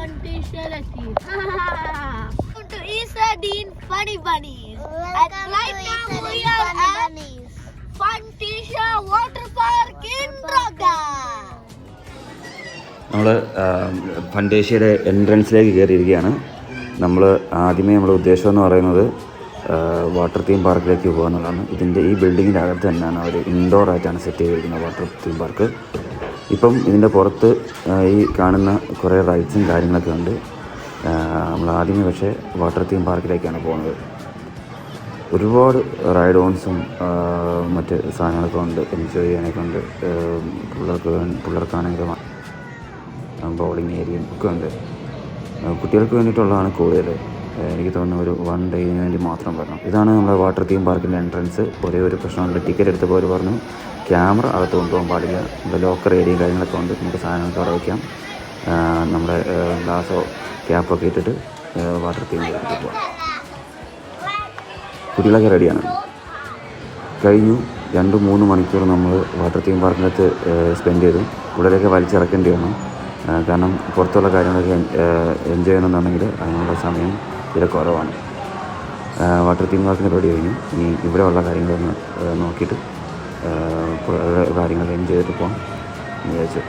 Fantasia Welcome to Isa Dean Funny Bunnies. And right now we are at Fantasia Water Park in Braga. നമ്മൾ ഫണ്ടേഷ്യയുടെ എൻട്രൻസിലേക്ക് കയറിയിരിക്കുകയാണ്. നമ്മൾ ആദ്യമേ നമ്മുടെ ഉദ്ദേശം എന്ന് പറയുന്നത് വാട്ടർ തീം പാർക്കിലേക്ക് പോകുക എന്നുള്ളതാണ്. ഈ ബിൽഡിങ്ങിൻ്റെ അകത്ത് തന്നെയാണ് അവർ ഇൻഡോർ ആയിട്ടാണ് സെറ്റ് ചെയ്തിരിക്കുന്നത് വാട്ടർ തീം പാർക്ക്. ഇപ്പം ഇതിൻ്റെ പുറത്ത് ഈ കാണുന്ന കുറേ റൈഡ്സും കാര്യങ്ങളൊക്കെ ഉണ്ട്. നമ്മൾ ആദ്യമേ പക്ഷേ വാട്ടർ തീം പാർക്കിലേക്കാണ് പോകുന്നത്. ഒരുപാട് റൈഡ് ഓൺസും മറ്റ് സാധനങ്ങളൊക്കെ ഉണ്ട്, എൻജോയ് ചെയ്യാനൊക്കെ ഉണ്ട്. പിള്ളേർക്കാണെങ്കിലും ബൗളിങ് ഏരിയയും ഒക്കെ ഉണ്ട്. കുട്ടികൾക്ക് വേണ്ടിയിട്ടുള്ളതാണ് കൂടുതൽ. എനിക്ക് തോന്നുന്നു ഒരു 1 ഡേയിന് വേണ്ടി മാത്രം വരണം. ഇതാണ് നമ്മുടെ വാട്ടർ തീം പാർക്കിൻ്റെ എൻട്രൻസ്. ഒരേ ഒരു പ്രശ്നമുണ്ട്, ടിക്കറ്റ് എടുത്തപ്പോൾ അവർ പറഞ്ഞു ക്യാമറ അകത്ത് കൊണ്ടുപോകാൻ പാടില്ല. നമ്മുടെ ലോക്കർ ഏരിയയും കാര്യങ്ങളൊക്കെ ഉണ്ട്, നമുക്ക് സാധനങ്ങളൊക്കെ അവിടെ വയ്ക്കാം. നമ്മുടെ ഗ്ലാസോ ക്യാപ്പൊക്കെ ഇട്ടിട്ട് വാട്ടർ തീം പാർക്കിൽ പോകാം. കുട്ടികളൊക്കെ റെഡിയാണ്. കഴിഞ്ഞു 2-3 മണിക്കൂർ നമ്മൾ വാട്ടർ തീം പാർക്കിനകത്ത് സ്പെൻഡ് ചെയ്തു. കൂടുതലൊക്കെ വലിച്ചിറക്കേണ്ടി വന്നു. കാരണം പുറത്തുള്ള കാര്യങ്ങളൊക്കെ എൻജോയ് ചെയ്യണമെന്നുണ്ടെങ്കിൽ അതിനുള്ള സമയം ഇതിൽ കുറവാണ്. വാട്ടർ തീം പാർക്കിന് റെഡി കഴിഞ്ഞു. ഇനി ഇവിടെ ഉള്ള കാര്യങ്ങളൊന്ന് നോക്കിയിട്ട് കാര്യങ്ങൾ എൻജോയ് ചെയ്തിട്ട് പോകാം എന്ന് വിചാരിച്ചു.